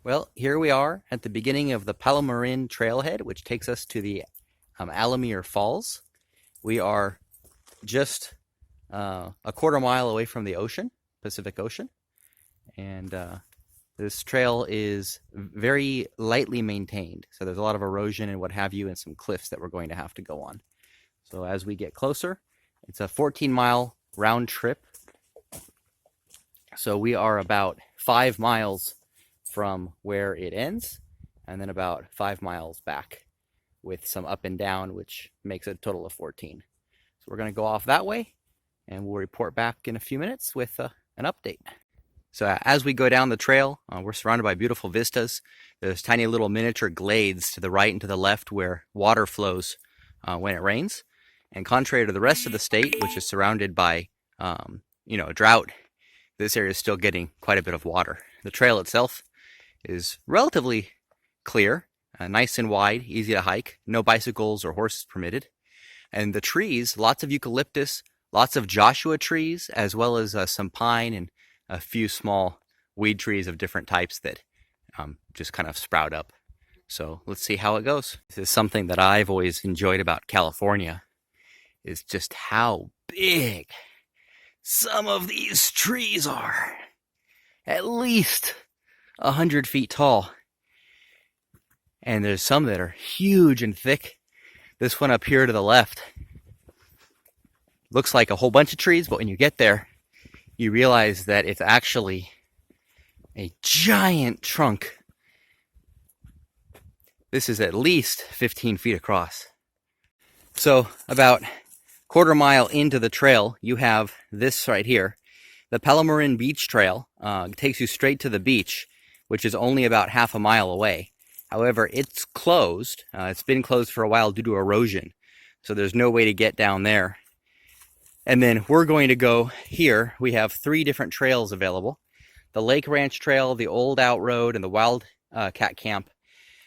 Well, here we are at the beginning of the Polo-Marin Trailhead, which takes us to the Alamere Falls. We are just a quarter mile away from the ocean, Pacific Ocean, and this trail is very lightly maintained. So there's a lot of erosion and what have you, and some cliffs that we're going to have to go on. So as we get closer, it's a 14-mile round trip. So we are about 5 miles from where it ends, and then about 5 miles back with some up and down, which makes a total of 14. So we're going to go off that way, and we'll report back in a few minutes with an update. So as we go down the trail, we're surrounded by beautiful vistas. There's tiny little miniature glades to the right and to the left where water flows when it rains. And contrary to the rest of the state, which is surrounded by a drought, this area is still getting quite a bit of water. The trail itself is relatively clear, nice and wide, easy to hike, no bicycles or horses permitted. And the trees, lots of eucalyptus, lots of Joshua trees, as well as some pine and a few small weed trees of different types that just kind of sprout up. So let's see how it goes. This is something that I've always enjoyed about California, is just how big some of these trees are. At least 100 feet tall. And there's some that are huge and thick. This one up here to the left looks like a whole bunch of trees, but when you get there, you realize that it's actually a giant trunk. This is at least 15 feet across. So about quarter mile into the trail, you have this right here. The Pelo-Marin Beach Trail takes you straight to the beach, which is only about half a mile away. However, it's closed. It's been closed for a while due to erosion, so there's no way to get down there. And then we're going to go here. We have 3 different trails available. The Lake Ranch Trail, the Old Out Road, and the Wildcat Camp.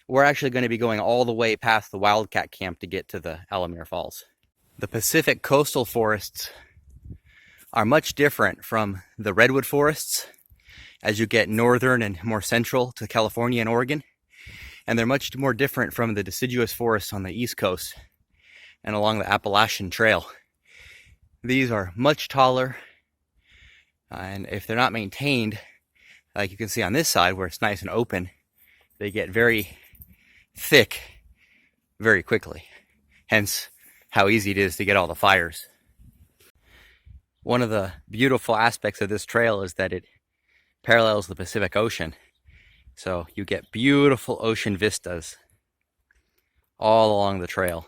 We're actually going to be going all the way past the Wildcat Camp to get to the Alamere Falls. The Pacific coastal forests are much different from the redwood forests as you get northern and more central to California and Oregon. And they're much more different from the deciduous forests on the East Coast and along the Appalachian Trail. These are much taller, and if they're not maintained, like you can see on this side where it's nice and open, they get very thick very quickly. Hence how easy it is to get all the fires. One of the beautiful aspects of this trail is that it parallels the Pacific Ocean. So you get beautiful ocean vistas all along the trail.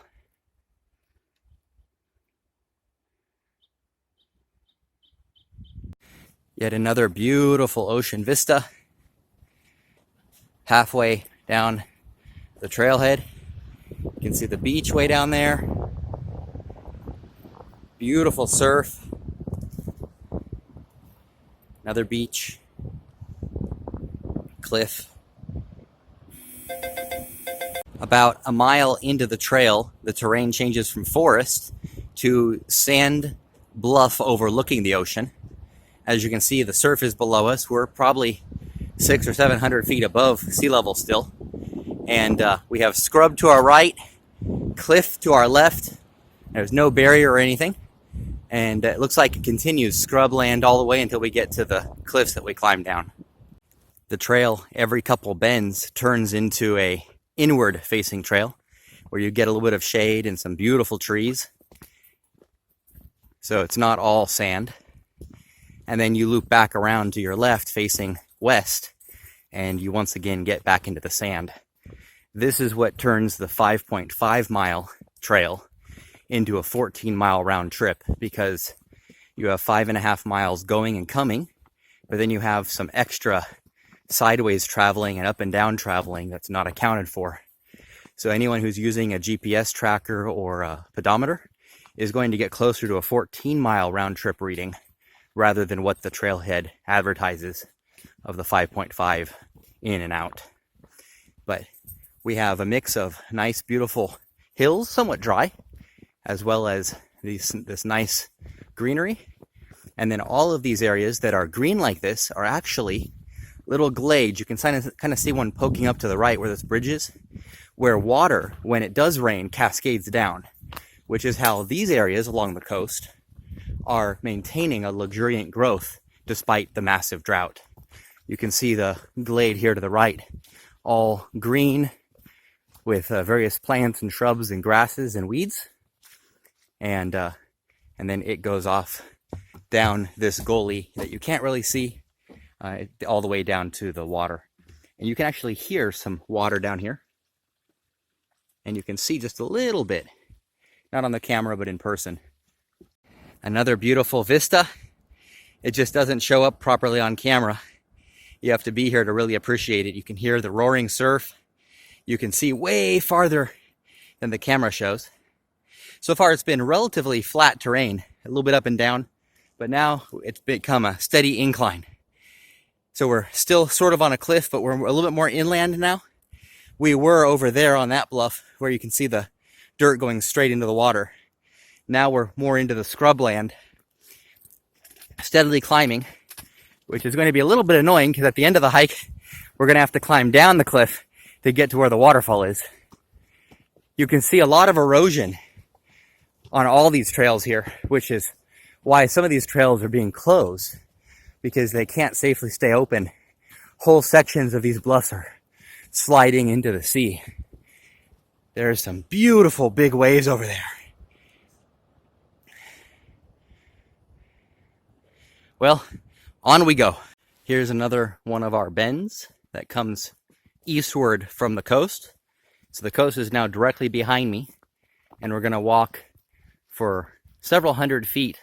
Yet another beautiful ocean vista. Halfway down the trailhead, you can see the beach way down there. Beautiful surf. Another beach. Cliff. About a mile into the trail, the terrain changes from forest to sand bluff overlooking the ocean. As you can see, the surf is below us. We're probably 600 or 700 feet above sea level still. And we have scrub to our right, cliff to our left. There's no barrier or anything. And it looks like it continues scrubland all the way until we get to the cliffs that we climb down. The trail, every couple bends, turns into a inward facing trail where you get a little bit of shade and some beautiful trees. So it's not all sand. And then you loop back around to your left facing west, and you once again get back into the sand. This is what turns the 5.5 mile trail into a 14-mile round trip, because you have 5.5 miles going and coming, but then you have some extra sideways traveling and up and down traveling that's not accounted for. So anyone who's using a GPS tracker or a pedometer is going to get closer to a 14-mile round trip reading rather than what the trailhead advertises of the 5.5 in and out. But we have a mix of nice, beautiful hills, somewhat dry, as well as this nice greenery. And then all of these areas that are green like this are actually little glades. You can kind of see one poking up to the right where this bridge is, where water, when it does rain, cascades down, which is how these areas along the coast are maintaining a luxuriant growth despite the massive drought. You can see the glade here to the right, all green with various plants and shrubs and grasses and weeds. And then it goes off down this gully that you can't really see all the way down to the water. And you can actually hear some water down here. And you can see just a little bit, not on the camera, but in person. Another beautiful vista. It just doesn't show up properly on camera. You have to be here to really appreciate it. You can hear the roaring surf. You can see way farther than the camera shows. So far it's been relatively flat terrain, a little bit up and down, but now it's become a steady incline. So we're still sort of on a cliff, but we're a little bit more inland now. We were over there on that bluff where you can see the dirt going straight into the water. Now we're more into the scrubland, steadily climbing, which is going to be a little bit annoying because at the end of the hike, we're going to have to climb down the cliff to get to where the waterfall is. You can see a lot of erosion on all these trails here, which is why some of these trails are being closed, because they can't safely stay open. Whole sections of these bluffs are sliding into the sea. There's some beautiful big waves over there. Well, on we go. Here's another one of our bends that comes eastward from the coast. So the coast is now directly behind me, and we're going to walk for several hundred feet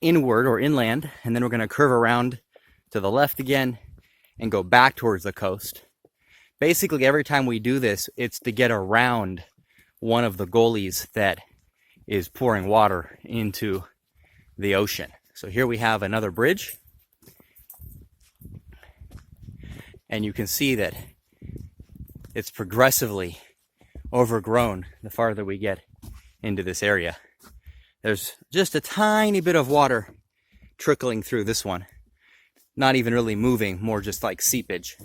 inward or inland, and then we're going to curve around to the left again and go back towards the coast. Basically, every time we do this, it's to get around one of the gullies that is pouring water into the ocean. So here we have another bridge, and you can see that it's progressively overgrown the farther we get into this area. There's just a tiny bit of water trickling through this one. Not even really moving, more just like seepage.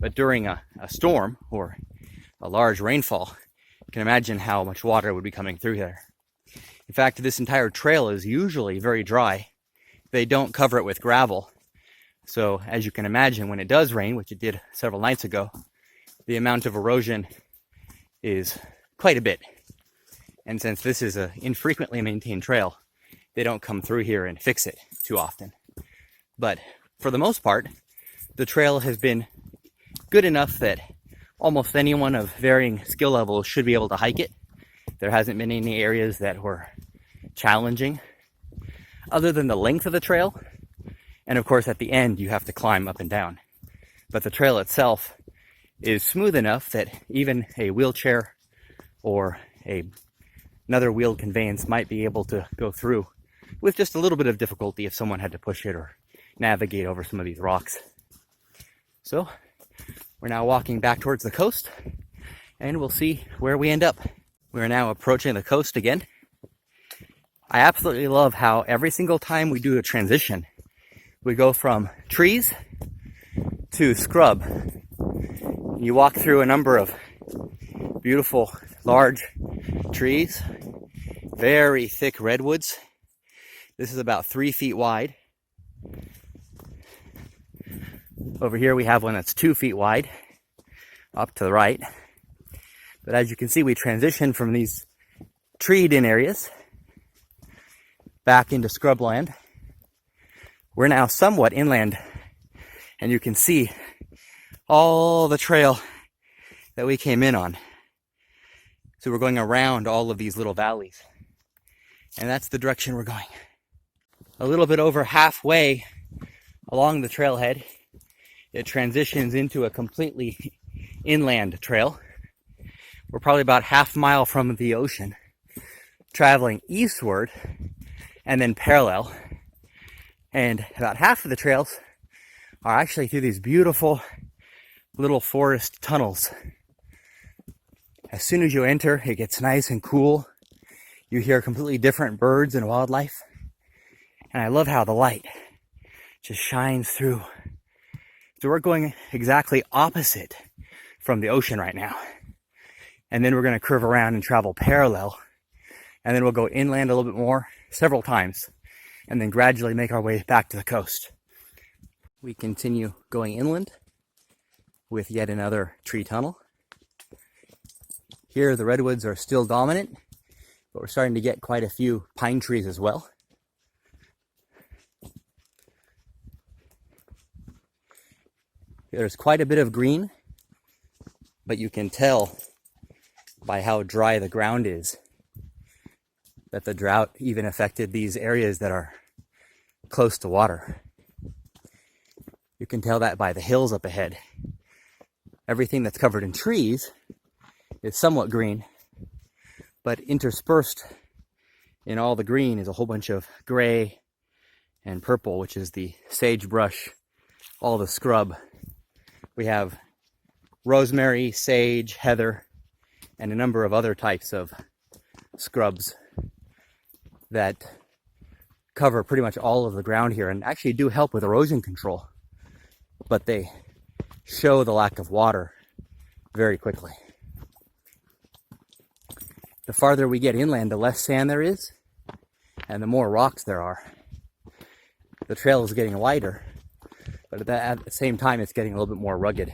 But during a storm or a large rainfall, you can imagine how much water would be coming through there. In fact, this entire trail is usually very dry. They don't cover it with gravel. So as you can imagine, when it does rain, which it did several nights ago, the amount of erosion is quite a bit. And since this is an infrequently maintained trail, they don't come through here and fix it too often. But for the most part, the trail has been good enough that almost anyone of varying skill levels should be able to hike it. There hasn't been any areas that were challenging, other than the length of the trail. And of course, at the end, you have to climb up and down. But the trail itself is smooth enough that even a wheelchair or another wheeled conveyance might be able to go through with just a little bit of difficulty if someone had to push it or navigate over some of these rocks. So we're now walking back towards the coast, and we'll see where we end up. We're now approaching the coast again. I absolutely love how every single time we do a transition, we go from trees to scrub. You walk through a number of beautiful, large trees, very thick redwoods. This is about 3 feet wide. Over here we have one that's 2 feet wide, up to the right. But as you can see, we transition from these treed-in areas back into scrubland. We're now somewhat inland, and you can see all the trail that we came in on. So we're going around all of these little valleys, and that's the direction we're going. A little bit over halfway along the trailhead, it transitions into a completely inland trail. We're probably about half mile from the ocean, traveling eastward and then parallel. And about half of the trails are actually through these beautiful little forest tunnels. As soon as you enter, it gets nice and cool. You hear completely different birds and wildlife. And I love how the light just shines through So we're going exactly opposite from the ocean right now. And then we're going to curve around and travel parallel. And then we'll go inland a little bit more, several times, and then gradually make our way back to the coast. We continue going inland with yet another tree tunnel. Here the redwoods are still dominant, but we're starting to get quite a few pine trees as well. There's quite a bit of green, but you can tell by how dry the ground is that the drought even affected these areas that are close to water. You can tell that by the hills up ahead. Everything that's covered in trees is somewhat green, but interspersed in all the green is a whole bunch of gray and purple, which is the sagebrush, all the scrub. We have rosemary, sage, heather, and a number of other types of scrubs that cover pretty much all of the ground here and actually do help with erosion control, but they show the lack of water very quickly. The farther we get inland, the less sand there is and the more rocks there are. The trail is getting wider, but at the same time it's getting a little bit more rugged.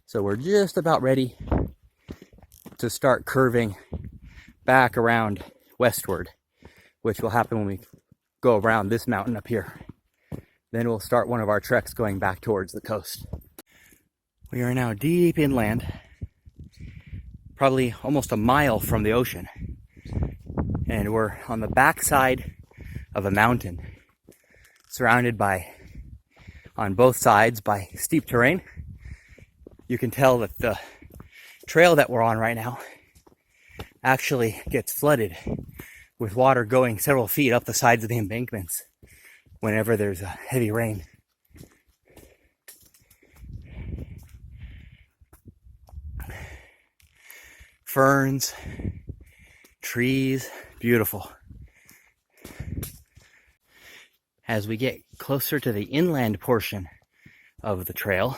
So we're just about ready to start curving back around westward, which will happen when we go around this mountain up here. Then we'll start one of our treks going back towards the coast. We are now deep inland, probably almost a mile from the ocean. And we're on the backside of a mountain, surrounded by, on both sides, by steep terrain. You can tell that the trail that we're on right now actually gets flooded with water going several feet up the sides of the embankments whenever there's a heavy rain. Ferns, trees, beautiful. As we get closer to the inland portion of the trail,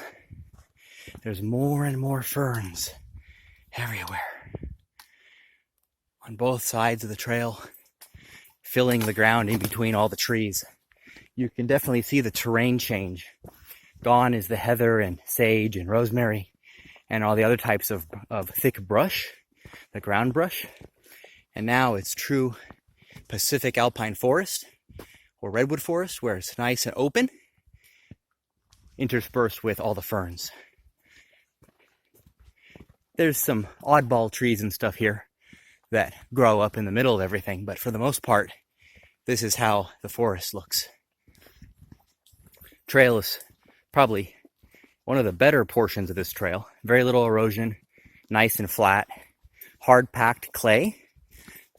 there's more and more ferns everywhere on both sides of the trail, filling the ground in between all the trees. You can definitely see the terrain change. Gone is the heather and sage and rosemary and all the other types of thick brush, the ground brush. And now it's true Pacific alpine forest or redwood forest, where it's nice and open, interspersed with all the ferns. There's some oddball trees and stuff here that grow up in the middle of everything, but for the most part, this is how the forest looks. Trail is probably one of the better portions of this trail. Very little erosion, nice and flat, hard packed clay,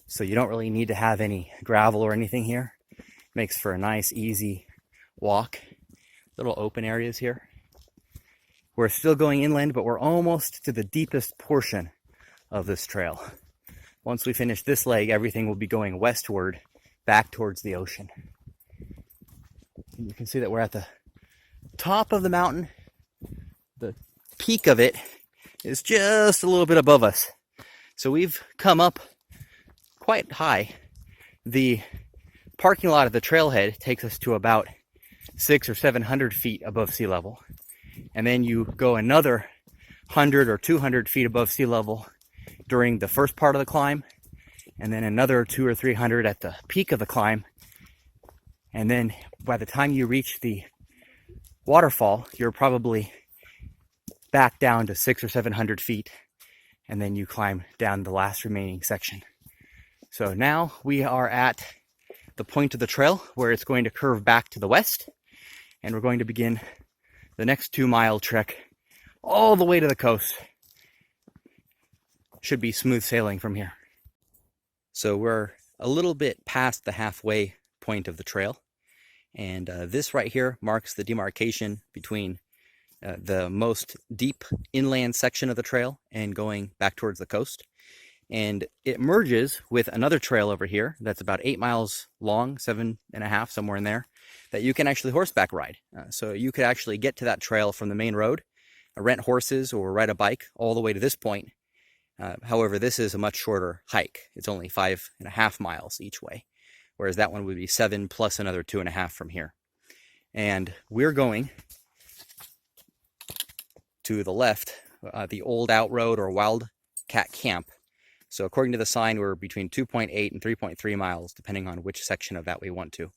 so you don't really need to have any gravel or anything here. Makes for a nice, easy walk. Little open areas here. We're still going inland, but we're almost to the deepest portion of this trail. Once we finish this leg, everything will be going westward, back towards the ocean. And you can see that we're at the top of the mountain. The peak of it is just a little bit above us. So we've come up quite high. The parking lot of the trailhead takes us to about 600 or 700 feet above sea level. And then you go another 100 or 200 feet above sea level during the first part of the climb, and then another 200 or 300 at the peak of the climb. And then by the time you reach the waterfall, you're probably back down to 600 or 700 feet, and then you climb down the last remaining section. So now we are at the point of the trail where it's going to curve back to the west, and we're going to begin the next 2-mile trek all the way to the coast. Should be smooth sailing from here. So we're a little bit past the halfway point of the trail, and this right here marks the demarcation between the most deep inland section of the trail and going back towards the coast. and it merges with another trail over here that's about 8 miles long, 7.5, somewhere in there, that you can actually horseback ride. So you could actually get to that trail from the main road, rent horses or ride a bike all the way to this point. However, this is a much shorter hike. It's only 5.5 miles each way, whereas that one would be 7 plus another 2.5 from here. And we're going to the left, the Old Out Road or Wildcat Camp. So according to the sign, we're between 2.8 and 3.3 miles, depending on which section of that we want to.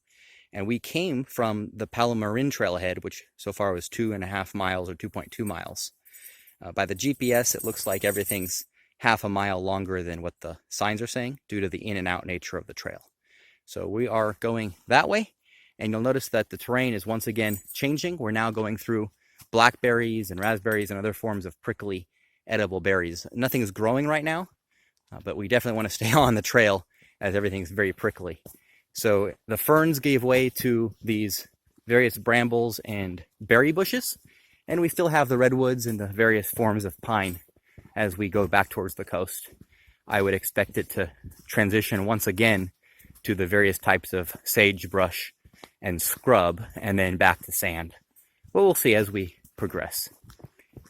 And we came from the Polo-Marin Trailhead, which so far was 2.5 miles or 2.2 miles. By the GPS, it looks like everything's half a mile longer than what the signs are saying due to the in and out nature of the trail. So we are going that way, and you'll notice that the terrain is once again changing. We're now going through blackberries and raspberries and other forms of prickly edible berries. Nothing is growing right now, but we definitely want to stay on the trail as everything's very prickly. So the ferns gave way to these various brambles and berry bushes, and we still have the redwoods and the various forms of pine as we go back towards the coast. I would expect it to transition once again to the various types of sagebrush and scrub, and then back to sand. But we'll see as we progress.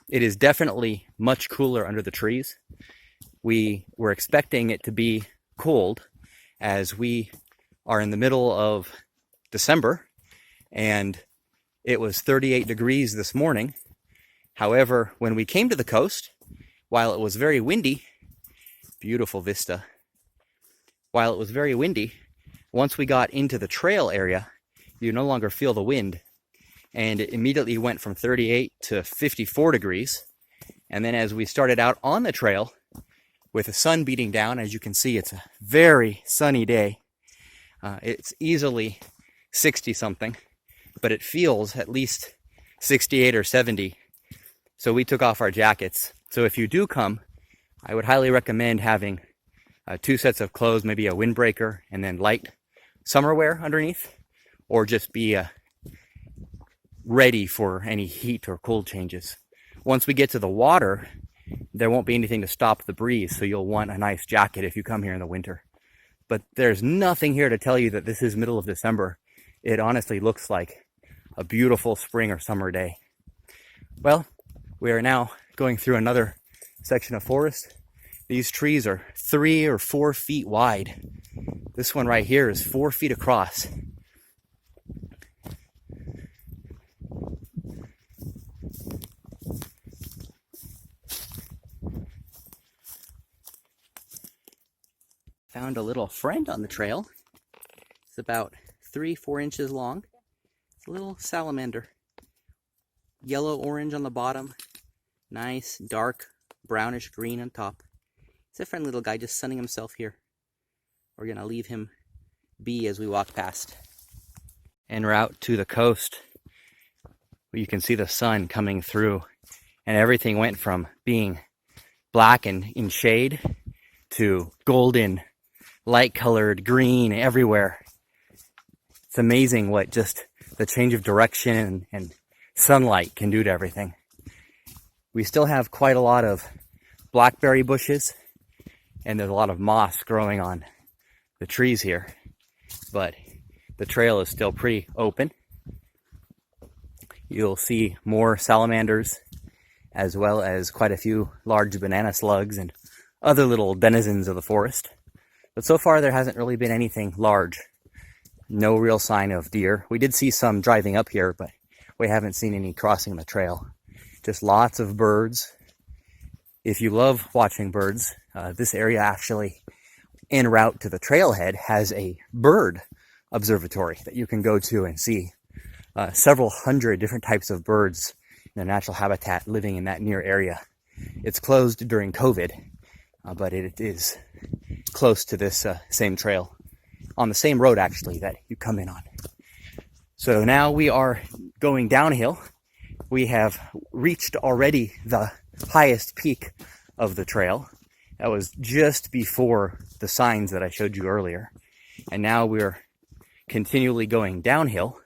It is definitely much cooler under the trees. We were expecting it to be cold as we are in the middle of December, and it was 38 degrees this morning. However, when we came to the coast, while it was very windy, beautiful vista, while it was very windy, once we got into the trail area, you no longer feel the wind, and it immediately went from 38 to 54 degrees. And then as we started out on the trail with the sun beating down, as you can see, it's a very sunny day. It's easily 60 something, but it feels at least 68 or 70. So we took off our jackets. So if you do come, I would highly recommend having 2 sets of clothes, maybe a windbreaker and then light summer wear underneath, or just be ready for any heat or cold changes. Once we get to the water, there won't be anything to stop the breeze, so you'll want a nice jacket if you come here in the winter. But there's nothing here to tell you that this is middle of December. It honestly looks like a beautiful spring or summer day. Well, we are now going through another section of forest. These trees are 3 or 4 feet wide. This one right here is 4 feet across. Found a little friend on the trail. It's about 3-4 inches long. It's a little salamander. Yellow-orange on the bottom. Nice, dark, brownish green on top. It's a friendly little guy just sunning himself here. We're going to leave him be as we walk past. En route to the coast, you can see the sun coming through, and everything went from being black and in shade to golden, light-colored green everywhere. It's amazing what just the change of direction and sunlight can do to everything. We still have quite a lot of blackberry bushes, and there's a lot of moss growing on the trees here, but the trail is still pretty open. You'll see more salamanders, as well as quite a few large banana slugs and other little denizens of the forest. But so far there hasn't really been anything large. No real sign of deer. We did see some driving up here, but we haven't seen any crossing the trail. Just lots of birds. If you love watching birds, this area actually, en route to the trailhead, has a bird observatory that you can go to and see several hundred different types of birds in their natural habitat living in that near area. It's closed during COVID, but it is close to this same trail, on the same road actually that you come in on. So now we are going downhill. We have reached already the highest peak of the trail. That was just before the signs that I showed you earlier. And now we're continually going downhill.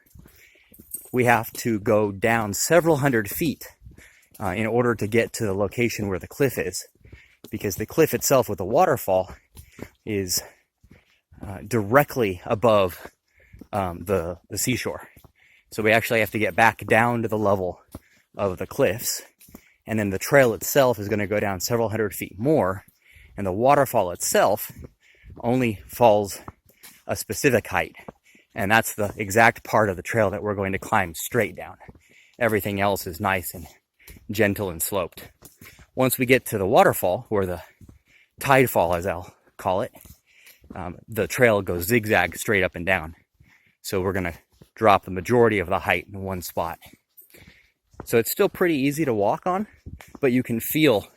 We have to go down several hundred feet in order to get to the location where the cliff is. because the cliff itself with the waterfall is directly above the seashore. So we actually have to get back down to the level of the cliffs, and then the trail itself is going to go down several hundred feet more, and the waterfall itself only falls a specific height, and that's the exact part of the trail that we're going to climb straight down. Everything else is nice and gentle and sloped. Once we get to the waterfall, or the tide fall as I'll call it, the trail goes zigzag straight up and down. So we're going to drop the majority of the height in one spot. So it's still pretty easy to walk on, but you can feel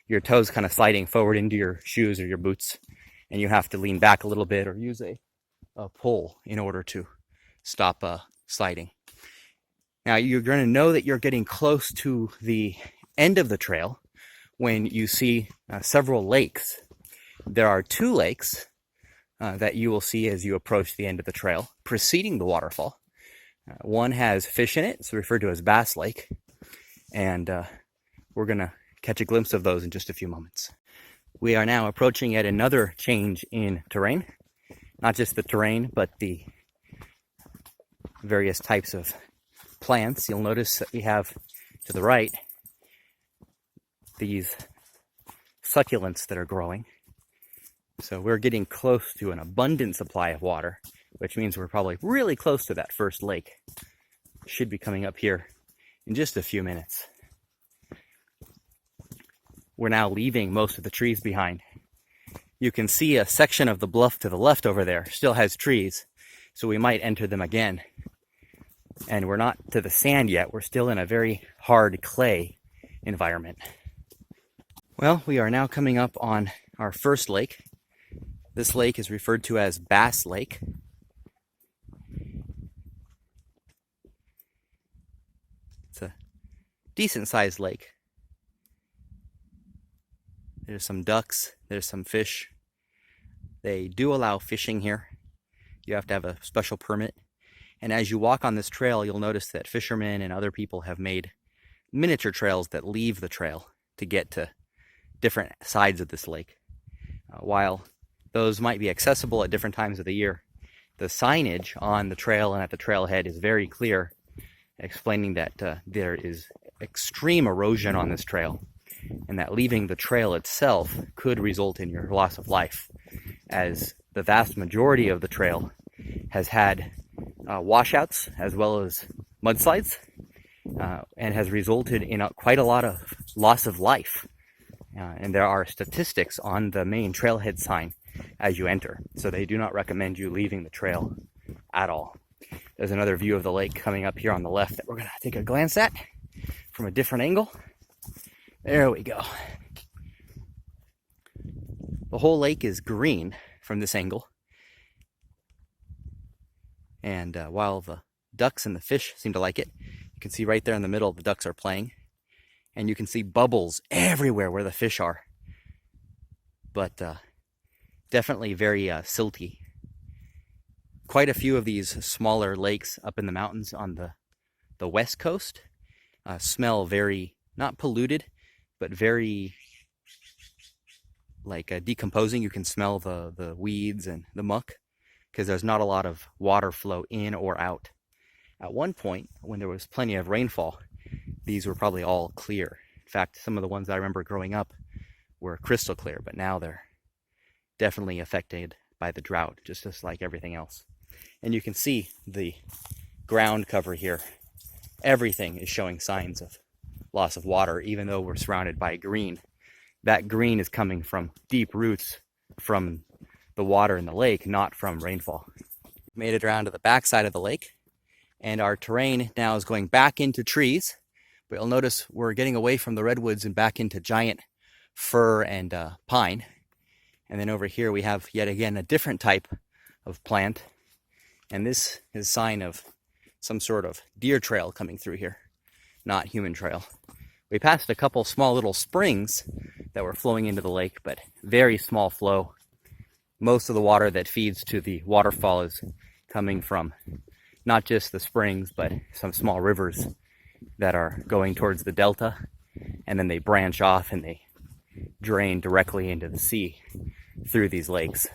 your toes kind of sliding forward into your shoes or your boots, and you have to lean back a little bit or use a pole in order to stop sliding. Now you're going to know that you're getting close to the end of the trail when you see several lakes. There are 2 lakes that you will see as you approach the end of the trail, preceding the waterfall. One has fish in it, it's referred to as Bass Lake, and we're going to catch a glimpse of those in just a few moments. We are now approaching yet another change in terrain. Not just the terrain, but the various types of plants. You'll notice that we have to the right these succulents that are growing. So we're getting close to an abundant supply of water, which means we're probably really close to that first lake. Should be coming up here in just a few minutes. We're now leaving most of the trees behind. You can see a section of the bluff to the left over there still has trees, so we might enter them again. And we're not to the sand yet, we're still in a very hard clay environment. Well, we are now coming up on our first lake. This lake is referred to as Bass Lake. It's a decent sized lake. There's some ducks, there's some fish. They do allow fishing here. You have to have a special permit. And as you walk on this trail, you'll notice that fishermen and other people have made miniature trails that leave the trail to get to different sides of this lake. While those might be accessible at different times of the year, the signage on the trail and at the trailhead is very clear, explaining that there is extreme erosion on this trail, and that leaving the trail itself could result in your loss of life, as the vast majority of the trail has had washouts as well as mudslides, and has resulted in quite a lot of loss of life. And there are statistics on the main trailhead sign as you enter, so they do not recommend you leaving the trail at all. There's another view of the lake coming up here on the left that we're going to take a glance at from a different angle. There we go. The whole lake is green from this angle. And while the ducks and the fish seem to like it, you can see right there in the middle the ducks are playing. And you can see bubbles everywhere where the fish are. But definitely very silty. Quite a few of these smaller lakes up in the mountains on the west coast smell very, not polluted, but very like decomposing. You can smell the weeds and the muck because there's not a lot of water flow in or out. At one point, when there was plenty of rainfall, these were probably all clear. In fact, some of the ones I remember growing up were crystal clear, but now they're definitely affected by the drought, just like everything else. And you can see the ground cover here. Everything is showing signs of loss of water, even though we're surrounded by green. That green is coming from deep roots from the water in the lake, not from rainfall. Made it around to the backside of the lake, and our terrain now is going back into trees. But you'll notice we're getting away from the redwoods and back into giant fir and pine. And then over here we have yet again a different type of plant. And this is a sign of some sort of deer trail coming through here, not human trail. We passed a couple small little springs that were flowing into the lake, but very small flow. Most of the water that feeds to the waterfall is coming from not just the springs, but some small rivers that are going towards the delta, and then they branch off and they drain directly into the sea through these lakes.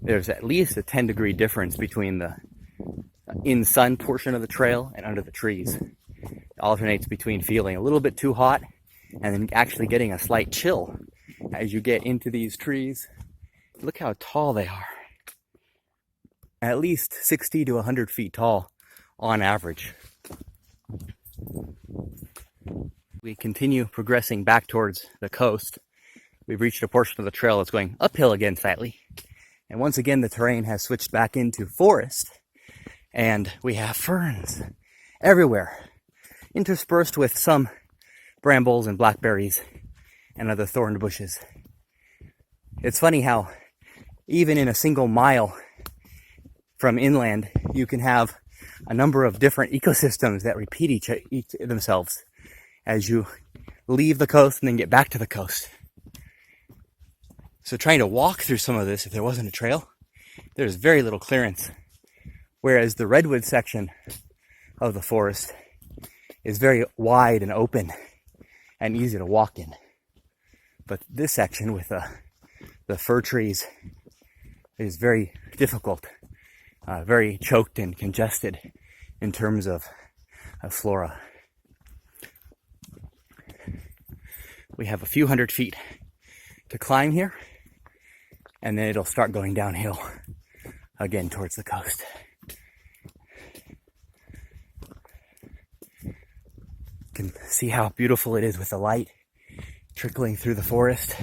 There's at least a 10-degree difference between the in-sun portion of the trail and under the trees. It alternates between feeling a little bit too hot and then actually getting a slight chill as you get into these trees. Look how tall they are. At least 60 to 100 feet tall on average. We continue progressing back towards the coast. We've reached a portion of the trail that's going uphill again slightly. And once again, the terrain has switched back into forest. And we have ferns everywhere, interspersed with some brambles and blackberries and other thorn bushes. It's funny how even in a single mile from inland, you can have a number of different ecosystems that repeat each themselves as you leave the coast and then get back to the coast. So trying to walk through some of this, if there wasn't a trail, there's very little clearance. Whereas the redwood section of the forest is very wide and open and easy to walk in. But this section with the fir trees is very difficult, very choked and congested in terms of flora. We have a few hundred feet to climb here, and then it'll start going downhill again towards the coast. You can see how beautiful it is with the light trickling through the forest,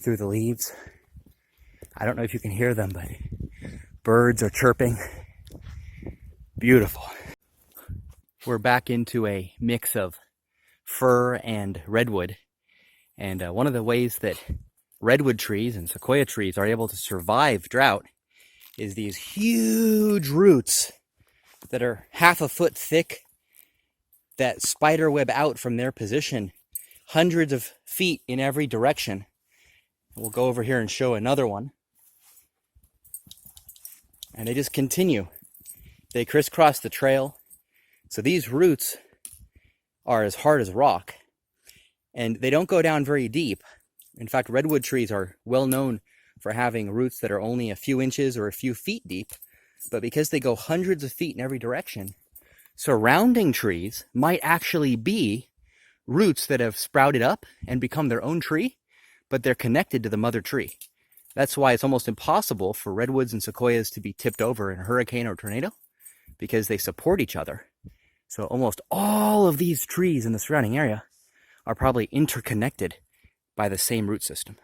through the leaves. I don't know if you can hear them, but birds are chirping. Beautiful. We're back into a mix of fir and redwood. And one of the ways that redwood trees and sequoia trees are able to survive drought is these huge roots that are half a foot thick that spider web out from their position hundreds of feet in every direction. We'll go over here and show another one. And they just continue. They crisscross the trail. So these roots are as hard as rock. And they don't go down very deep. In fact, redwood trees are well known for having roots that are only a few inches or a few feet deep. But because they go hundreds of feet in every direction, surrounding trees might actually be roots that have sprouted up and become their own tree, but they're connected to the mother tree. That's why it's almost impossible for redwoods and sequoias to be tipped over in a hurricane or tornado, because they support each other. So almost all of these trees in the surrounding area are probably interconnected by the same root system.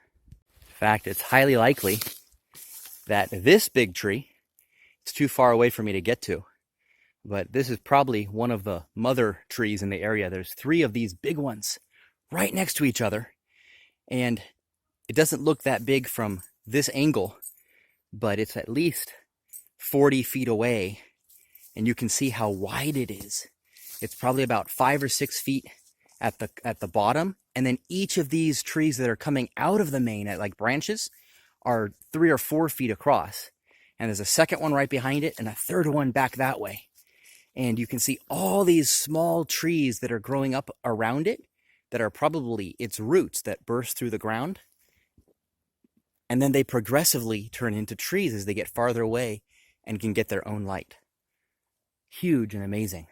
In fact, it's highly likely that this big tree, it's too far away for me to get to, but this is probably one of the mother trees in the area. There's 3 of these big ones right next to each other. And it doesn't look that big from this angle, but it's at least 40 feet away. And you can see how wide it is. It's probably about 5 or 6 feet at the bottom. And then each of these trees that are coming out of the main at like branches are 3 or 4 feet across. And there's a second one right behind it and a third one back that way. And you can see all these small trees that are growing up around it that are probably its roots that burst through the ground. And then they progressively turn into trees as they get farther away and can get their own light. Huge and amazing.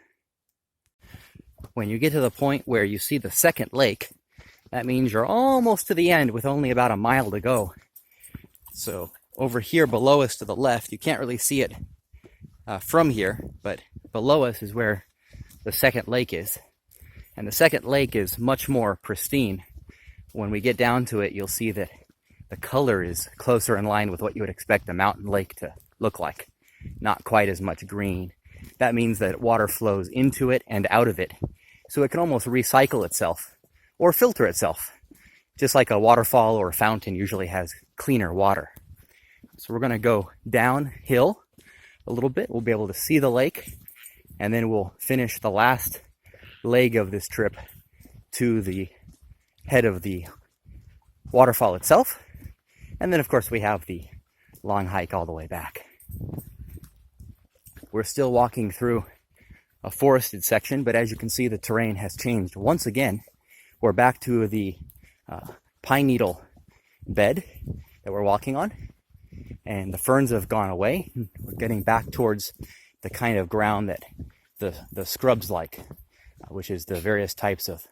When you get to the point where you see the second lake, that means you're almost to the end with only about a mile to go. So over here below us to the left, you can't really see it from here, but below us is where the second lake is. And the second lake is much more pristine. When we get down to it, you'll see that the color is closer in line with what you would expect a mountain lake to look like. Not quite as much green. That means that water flows into it and out of it. So it can almost recycle itself or filter itself. Just like a waterfall or a fountain usually has cleaner water. So we're going to go downhill a little bit. We'll be able to see the lake. And then we'll finish the last leg of this trip to the head of the waterfall itself. And then, of course, we have the long hike all the way back. We're still walking through a forested section, but as you can see, the terrain has changed once again we're back to the pine needle bed that we're walking on, and the ferns have gone away. We're getting back towards the kind of ground that the scrubs like, which is the various types of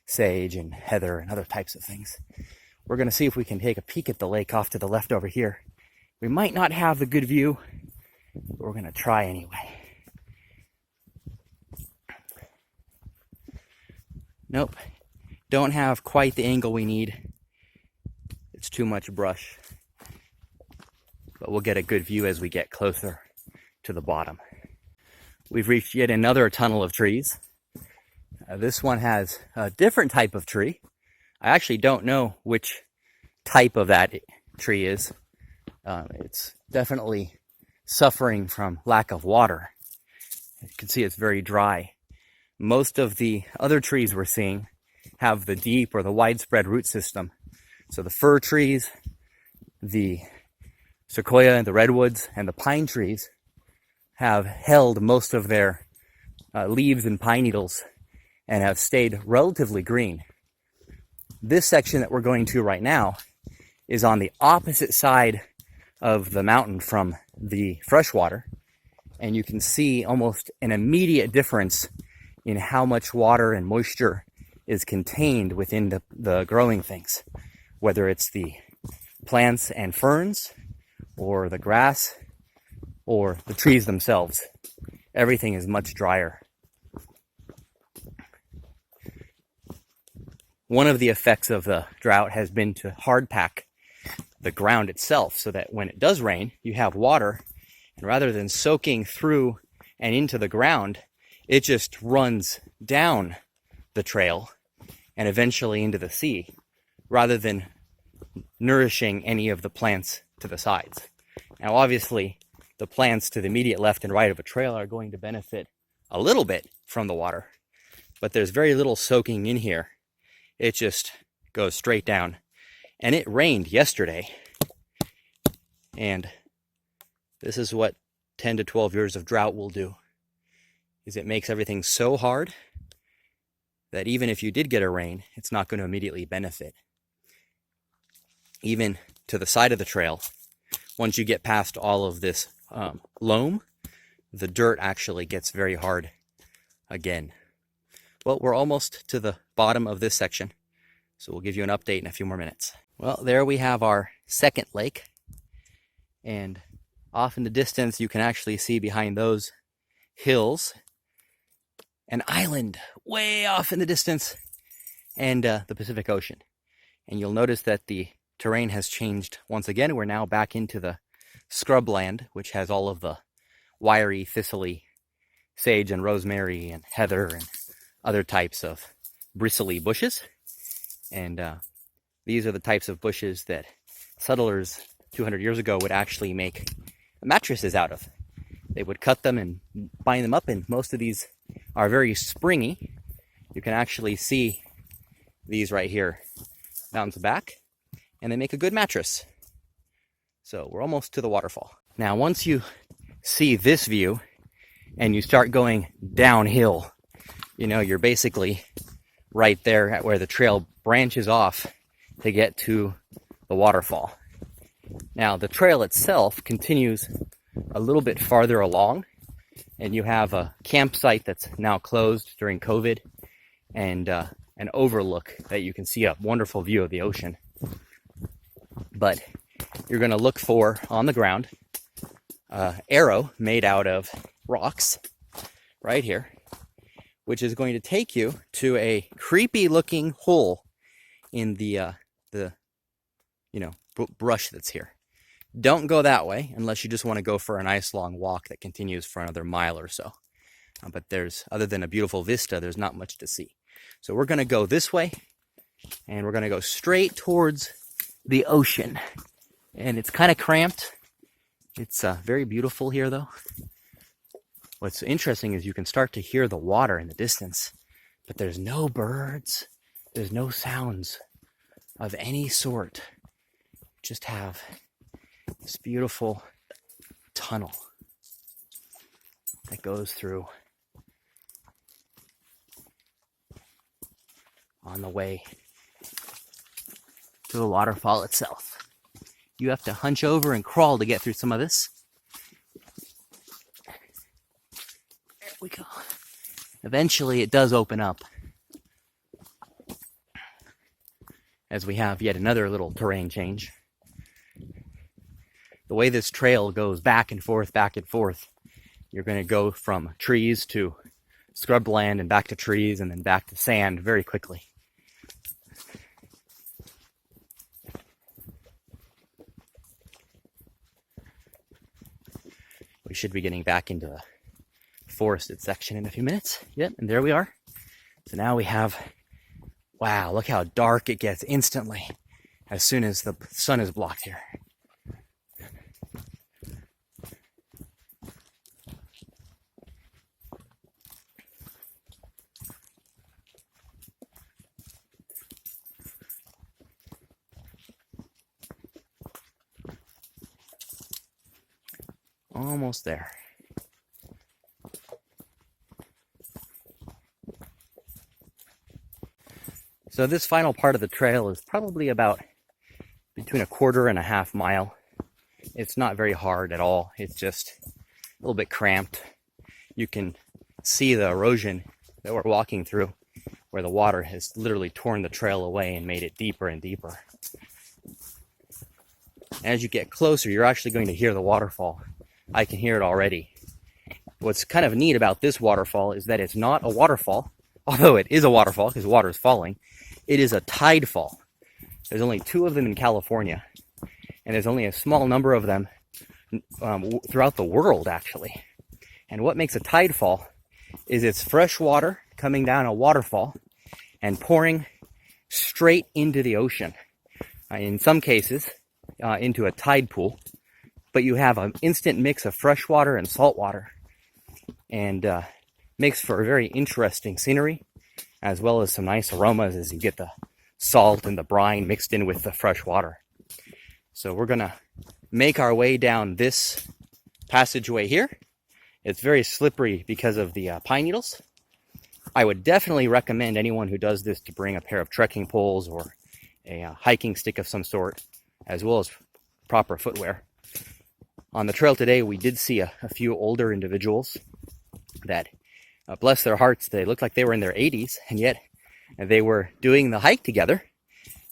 sage and heather and other types of things. We're going to see if we can take a peek at the lake off to the left over here. We might not have the good view, but we're going to try anyway. Nope, don't have quite the angle we need. It's too much brush. But we'll get a good view as we get closer to the bottom. We've reached yet another tunnel of trees. This one has a different type of tree. I actually don't know which type of that tree is. It's definitely suffering from lack of water. You can see it's very dry. Most of the other trees we're seeing have the deep or the widespread root system. So the fir trees, the sequoia and the redwoods and the pine trees have held most of their leaves and pine needles and have stayed relatively green. This section that we're going to right now is on the opposite side of the mountain from the freshwater, and you can see almost an immediate difference in how much water and moisture is contained within the growing things, whether it's the plants and ferns or the grass or the trees themselves. Everything is much drier. One of the effects of the drought has been to hard pack the ground itself so that when it does rain, you have water, and rather than soaking through and into the ground, it just runs down the trail and eventually into the sea, rather than nourishing any of the plants to the sides. Now, obviously, the plants to the immediate left and right of a trail are going to benefit a little bit from the water, but there's very little soaking in here. It just goes straight down. And it rained yesterday. And this is what 10 to 12 years of drought will do, is it makes everything so hard that even if you did get a rain, it's not going to immediately benefit. Even to the side of the trail, once you get past all of this loam, the dirt actually gets very hard again. Well, we're almost to the bottom of this section, so we'll give you an update in a few more minutes. Well, there we have our second lake, and off in the distance you can actually see behind those hills an island way off in the distance, and the Pacific Ocean. And you'll notice that the terrain has changed once again. We're now back into the scrubland, which has all of the wiry, thistly sage and rosemary and heather and other types of bristly bushes. And these are the types of bushes that settlers 200 years ago would actually make mattresses out of. They would cut them and bind them up, and most of these are very springy. You can actually see these right here bounce back, and they make a good mattress. So we're almost to the waterfall. Now, once you see this view and you start going downhill, you know, you're basically right there at where the trail branches off to get to the waterfall. Now, the trail itself continues a little bit farther along, and you have a campsite that's now closed during COVID, and an overlook that you can see a wonderful view of the ocean. But you're going to look for, on the ground, an arrow made out of rocks right here, which is going to take you to a creepy looking hole in the brush that's here. Don't go that way unless you just want to go for a nice long walk that continues for another mile or so. But other than a beautiful vista, there's not much to see. So we're going to go this way, and we're going to go straight towards the ocean. And it's kind of cramped. It's very beautiful here, though. What's interesting is you can start to hear the water in the distance, but there's no birds. There's no sounds of any sort. Just have this beautiful tunnel that goes through on the way to the waterfall itself. You have to hunch over and crawl to get through some of this. There we go. Eventually it does open up, as we have yet another little terrain change. The way this trail goes back and forth, you're going to go from trees to scrubland and back to trees and then back to sand very quickly. We should be getting back into the forested section in a few minutes. Yep, and there we are. So now we have, wow, look how dark it gets instantly as soon as the sun is blocked here. Almost there. So this final part of the trail is probably about between 1/4 and 1/2 mile. It's not very hard at all. It's just a little bit cramped. You can see the erosion that we're walking through, where the water has literally torn the trail away and made it deeper and deeper. As you get closer, you're actually going to hear the waterfall. I can hear it already. What's kind of neat about this waterfall is that it's not a waterfall, although it is a waterfall because water is falling. It is a tide fall. There's only 2 of them in California, and there's only a small number of them throughout the world, actually. And what makes a tide fall is it's fresh water coming down a waterfall and pouring straight into the ocean. In some cases, into a tide pool. But you have an instant mix of fresh water and salt water, and makes for a very interesting scenery, as well as some nice aromas as you get the salt and the brine mixed in with the fresh water. So we're gonna make our way down this passageway here. It's very slippery because of the pine needles. I would definitely recommend anyone who does this to bring a pair of trekking poles or a hiking stick of some sort, as well as proper footwear. On the trail today, we did see a few older individuals that, bless their hearts, they looked like they were in their 80s, and yet they were doing the hike together,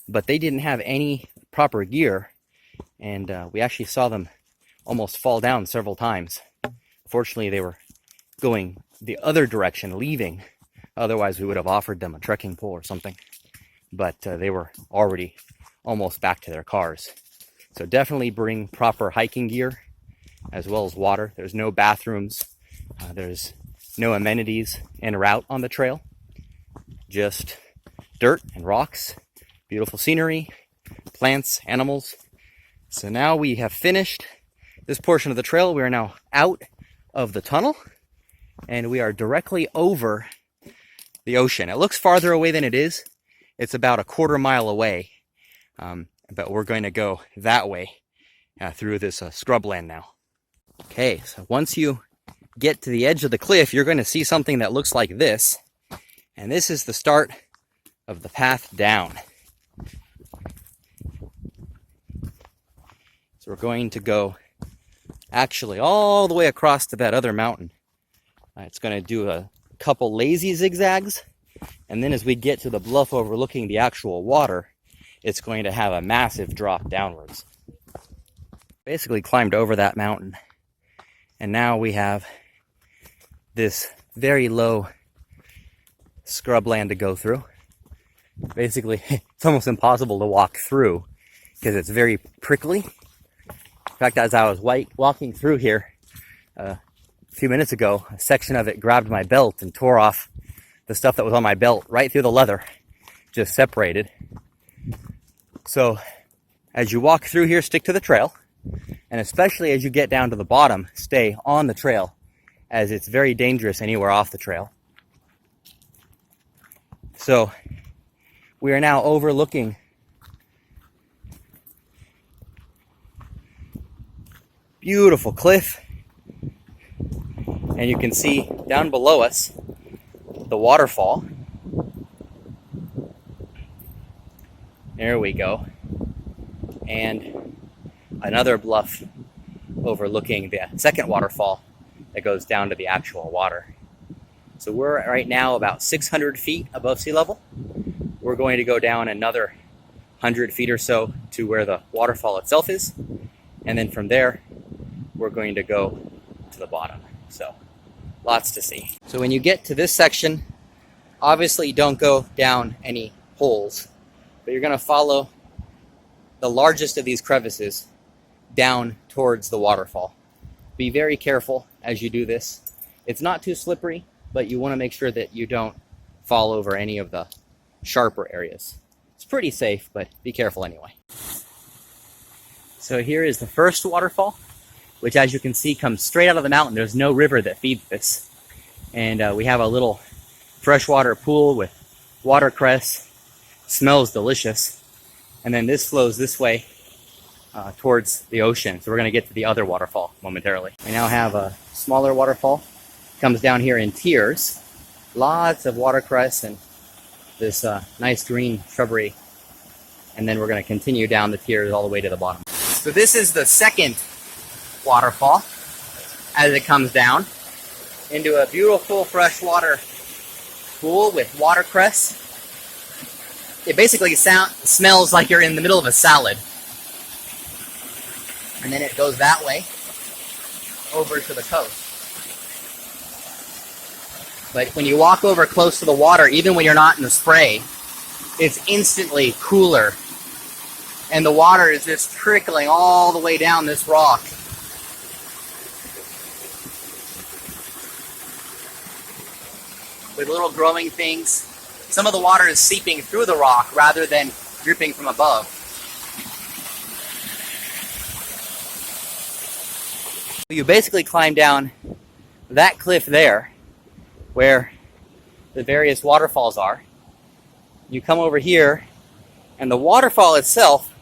but they didn't have any proper gear, and we actually saw them almost fall down several times. Fortunately, they were going the other direction, leaving. Otherwise, we would have offered them a trekking pole or something, but they were already almost back to their cars. So definitely bring proper hiking gear, as well as water. There's no bathrooms. There's no amenities en route on the trail. Just dirt and rocks, beautiful scenery, plants, animals. So now we have finished this portion of the trail. We are now out of the tunnel, and we are directly over the ocean. It looks farther away than it is. It's about 1/4 mile away, but we're going to go that way through this scrubland now. Okay, so once you get to the edge of the cliff, you're going to see something that looks like this. And this is the start of the path down. So we're going to go actually all the way across to that other mountain. It's going to do a couple lazy zigzags. And then as we get to the bluff overlooking the actual water, it's going to have a massive drop downwards. Basically climbed over that mountain. And now we have this very low scrubland to go through. Basically, it's almost impossible to walk through because it's very prickly. In fact, as I was walking through here a few minutes ago, a section of it grabbed my belt and tore off the stuff that was on my belt right through the leather, just separated. So as you walk through here, stick to the trail. And especially as you get down to the bottom, stay on the trail, as it's very dangerous anywhere off the trail. So we are now overlooking beautiful cliff, and you can see down below us the waterfall. There we go. And another bluff overlooking the second waterfall that goes down to the actual water. So we're right now about 600 feet above sea level. We're going to go down another 100 feet or so to where the waterfall itself is. And then from there, we're going to go to the bottom. So lots to see. So when you get to this section, obviously don't go down any holes, but you're going to follow the largest of these crevices down towards the waterfall. Be very careful as you do this. It's not too slippery, but you want to make sure that you don't fall over any of the sharper areas. It's pretty safe, but be careful anyway. So here is the first waterfall, which as you can see comes straight out of the mountain. There's no river that feeds this. And we have a little freshwater pool with watercress. Smells delicious. And then this flows this way towards the ocean. So we're going to get to the other waterfall momentarily. We now have a smaller waterfall. Comes down here in tiers. Lots of watercress and this nice green shrubbery. And then we're going to continue down the tiers all the way to the bottom. So this is the second waterfall as it comes down into a beautiful freshwater pool with watercress. It basically smells like you're in the middle of a salad. And then it goes that way over to the coast. But when you walk over close to the water, even when you're not in the spray, it's instantly cooler. And the water is just trickling all the way down this rock. With little growing things. Some of the water is seeping through the rock rather than dripping from above. You basically climb down that cliff there, where the various waterfalls are. You come over here, and the waterfall itself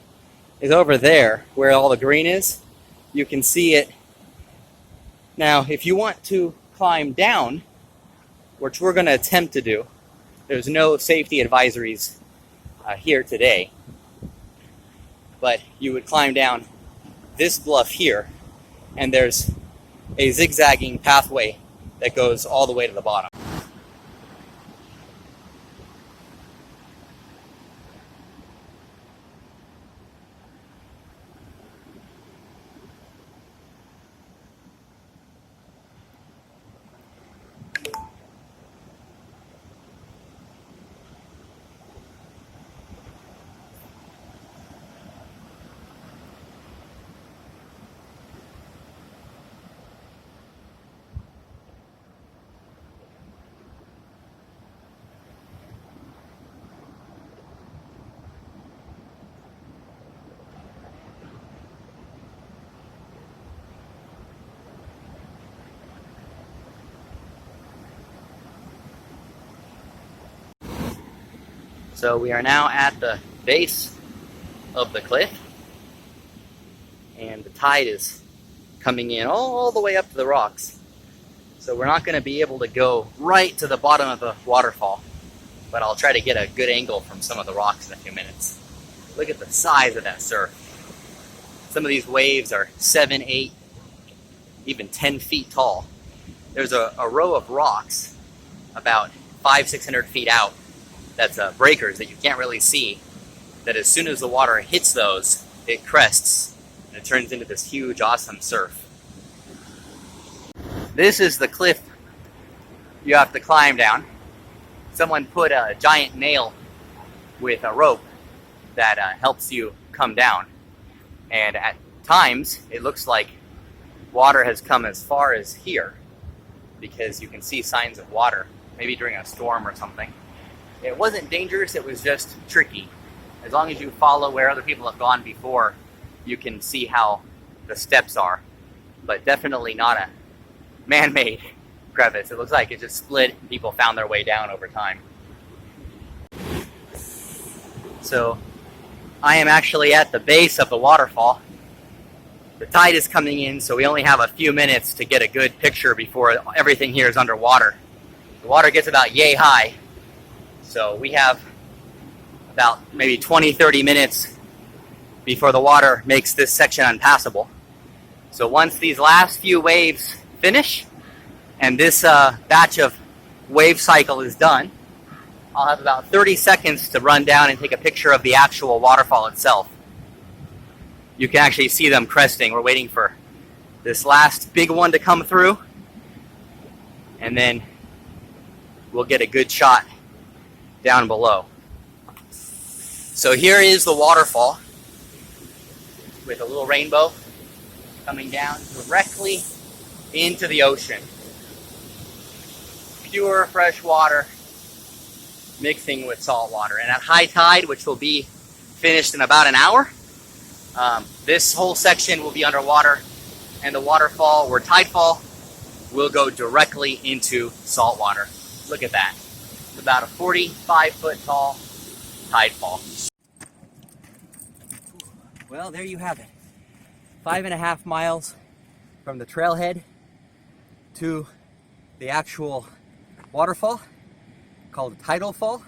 is over there, where all the green is. You can see it. Now, if you want to climb down, which we're going to attempt to do, there's no safety advisories here today, but you would climb down this bluff here, and there's a zigzagging pathway that goes all the way to the bottom. So we are now at the base of the cliff, and the tide is coming in all the way up to the rocks. So we're not going to be able to go right to the bottom of the waterfall, but I'll try to get a good angle from some of the rocks in a few minutes. Look at the size of that surf. Some of these waves are 7, 8, even 10 feet tall. There's a row of rocks about 500-600 feet out that's breakers that you can't really see, that as soon as the water hits those, it crests and it turns into this huge, awesome surf. This is the cliff you have to climb down. Someone put a giant nail with a rope that helps you come down. And at times, it looks like water has come as far as here, because you can see signs of water, maybe during a storm or something. It wasn't dangerous, it was just tricky. As long as you follow where other people have gone before, you can see how the steps are. But definitely not a man-made crevice. It looks like it just split and people found their way down over time. So I am actually at the base of the waterfall. The tide is coming in, so we only have a few minutes to get a good picture before everything here is underwater. The water gets about yay high. So we have about maybe 20-30 minutes before the water makes this section unpassable. So once these last few waves finish and this batch of wave cycle is done, I'll have about 30 seconds to run down and take a picture of the actual waterfall itself. You can actually see them cresting. We're waiting for this last big one to come through, and then we'll get a good shot down below. So here is the waterfall with a little rainbow coming down directly into the ocean. Pure fresh water mixing with salt water. And at high tide, which will be finished in about an hour, this whole section will be underwater, and the waterfall, or tidefall, will go directly into salt water. Look at that. It's about a 45-foot tall tidefall. Well, there you have it. 5.5 miles from the trailhead to the actual waterfall called Tidal Fall,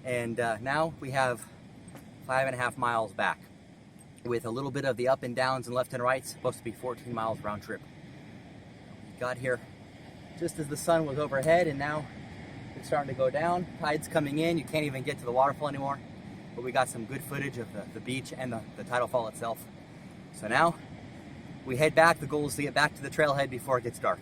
and now we have 5.5 miles back with a little bit of the up and downs and left and right. It's supposed to be 14 miles round trip. We got here just as the sun was overhead, and now it's starting to go down. Tide's coming in. You can't even get to the waterfall anymore, but we got some good footage of the beach and the tidal fall itself. So now we head back. The goal is to get back to the trailhead before it gets dark.